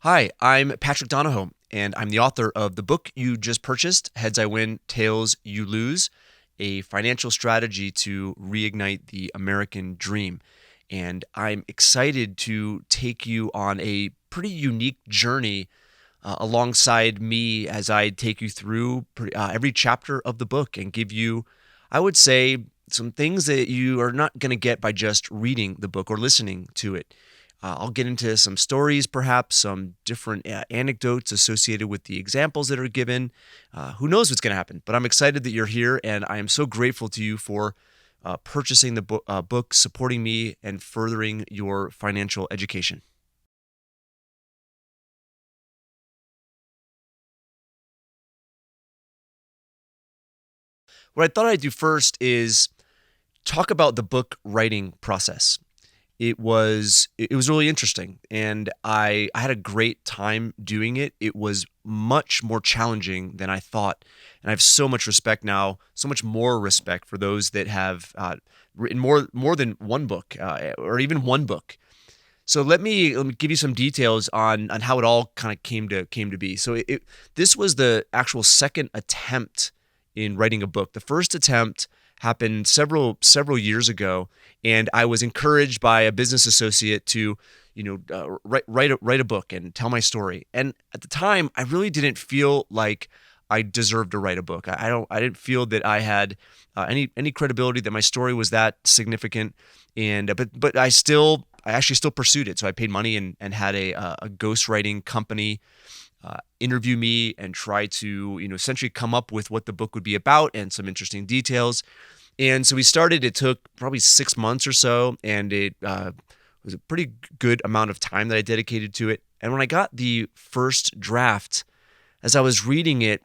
Hi, I'm Patrick Donahoe, and I'm the author of the book you just purchased, Heads I Win, Tails You Lose, a financial strategy to reignite the American dream. And I'm excited to take you on a pretty unique journey alongside me as I take you through every chapter of the book and give you, I would say, some things that you are not going to get by just reading the book or listening to it. I'll get into some stories, perhaps some different anecdotes associated with the examples that are given. Who knows what's going to happen? But I'm excited that you're here, and I am so grateful to you for purchasing the book, supporting me, and furthering your financial education. What I thought I'd do first is talk about the book writing process. It was really interesting, and I had a great time doing it. It was much more challenging than I thought, and I have so much respect now, so much more respect for those that have written more than one book or even one book. So let me give you some details on how it all kind of came to be. This was the actual second attempt in writing a book. The first attempt happened several years ago, and I was encouraged by a business associate to write a book and tell my story. And at the time, I really didn't feel like I deserved to write a book. I didn't feel that I had any credibility, that my story was that significant. And but I actually still pursued it. So I paid money and had a ghostwriting company interview me and try to essentially come up with what the book would be about and some interesting details. And so we started. It took probably 6 months or so, and it was a pretty good amount of time that I dedicated to it. And when I got the first draft, as I was reading it,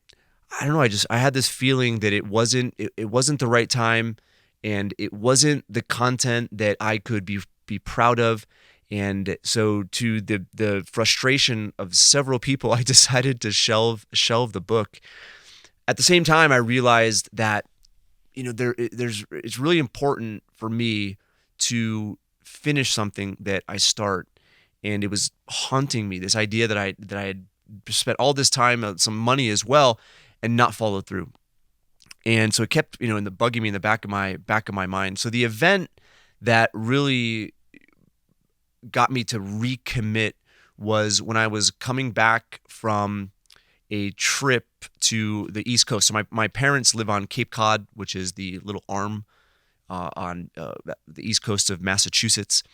I don't know. I had this feeling that it wasn't the right time, and it wasn't the content that I could be proud of. And so, to the frustration of several people, I decided to shelve the book. At the same time, I realized that it's really important for me to finish something that I start, and it was haunting me, this idea that I had spent all this time, some money as well, and not followed through. And so it kept in the bugging me in the back of my mind. So the event that really got me to recommit was when I was coming back from a trip to the East Coast. So my parents live on Cape Cod, which is the little arm on the East Coast of Massachusetts,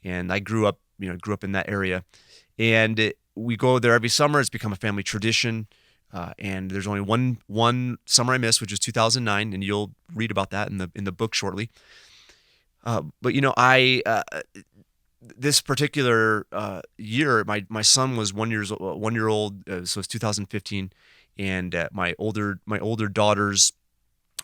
and I grew up in that area, and we go there every summer. It's become a family tradition. And there's only one summer I missed, which was 2009, and you'll read about that in the book shortly. But I this particular year, my son was 1 year old, so it's 2015, and my older daughters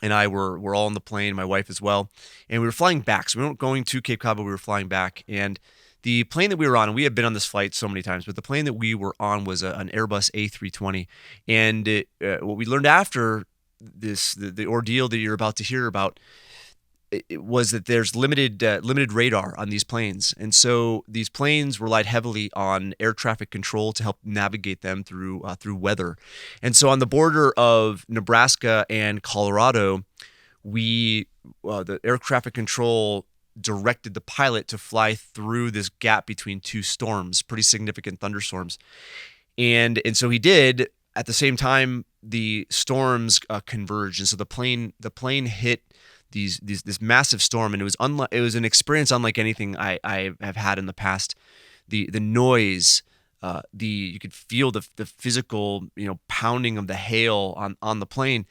and I were all on the plane, my wife as well, and we were flying back. So we weren't going to Cape Cod, but we were flying back, and the plane that we were on, and we had been on this flight so many times, but the plane that we were on was an Airbus A320, and what we learned after the ordeal that you're about to hear about, it was that there's limited radar on these planes, and so these planes relied heavily on air traffic control to help navigate them through weather. And so on the border of Nebraska and Colorado, the air traffic control directed the pilot to fly through this gap between two storms, pretty significant thunderstorms, and so he did. At the same time, the storms converged, and so the plane hit this massive storm, and it was an experience unlike anything I have had in the past. The noise, you could feel the physical pounding of the hail on the plane,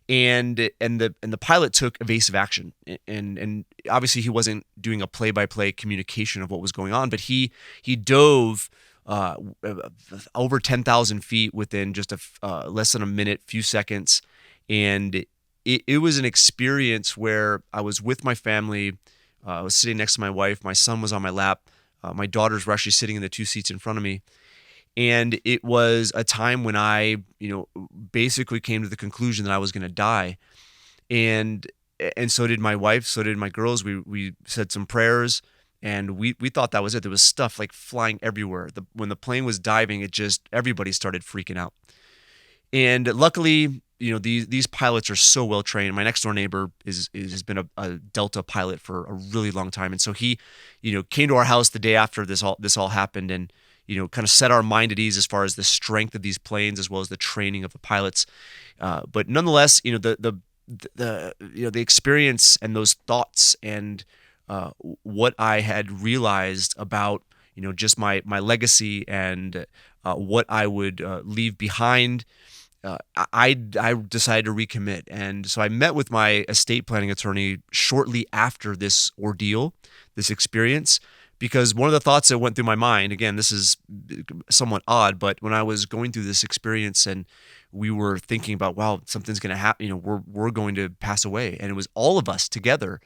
and the pilot took evasive action, and obviously he wasn't doing a play-by-play communication of what was going on, but he dove over 10,000 feet within just less than a minute, few seconds, and it was an experience where I was with my family. I was sitting next to my wife. My son was on my lap. My daughters were actually sitting in the two seats in front of me. And it was a time when I, basically came to the conclusion that I was going to die. And and so did my wife. So did my girls. We said some prayers, and we thought that was it. There was stuff like flying everywhere. When the plane was diving, it just everybody started freaking out. And luckily, these pilots are so well trained. My next door neighbor has been a Delta pilot for a really long time, and so he, came to our house the day after this all happened, and kind of set our mind at ease as far as the strength of these planes as well as the training of the pilots. But nonetheless, the experience and those thoughts and what I had realized about just my legacy and what I would leave behind. I decided to recommit, and so I met with my estate planning attorney shortly after this ordeal, this experience, because one of the thoughts that went through my mind, again, this is somewhat odd, but when I was going through this experience and we were thinking about, wow, something's going to happen, we're going to pass away, and it was all of us together.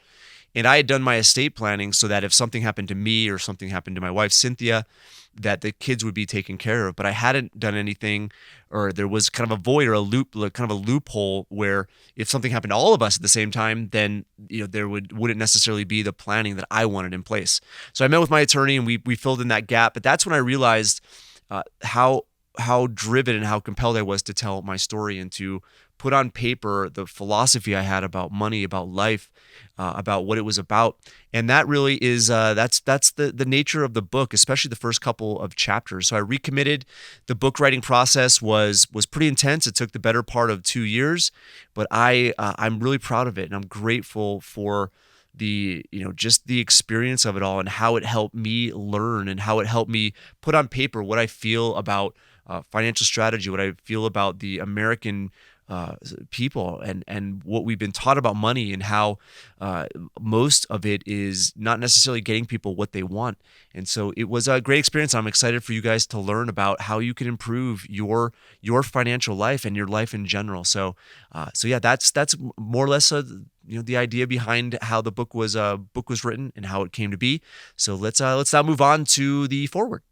And I had done my estate planning so that if something happened to me or something happened to my wife, Cynthia, that the kids would be taken care of. But I hadn't done anything, or there was kind of a void or a loop, like kind of a loophole where if something happened to all of us at the same time, then there wouldn't necessarily be the planning that I wanted in place. So I met with my attorney and we filled in that gap. But that's when I realized how driven and how compelled I was to tell my story and to put on paper the philosophy I had about money, about life, about what it was about. And that really is that's the nature of the book, especially the first couple of chapters. So I recommitted. The book writing process was pretty intense. It took the better part of 2 years, but I'm really proud of it, and I'm grateful for the just the experience of it all and how it helped me learn and how it helped me put on paper what I feel about financial strategy, what I feel about the American people and what we've been taught about money, and how most of it is not necessarily getting people what they want. And so it was a great experience. I'm excited for you guys to learn about how you can improve your financial life and your life in general. So yeah, that's more or less the idea behind how the book was written and how it came to be. So let's now move on to the forward.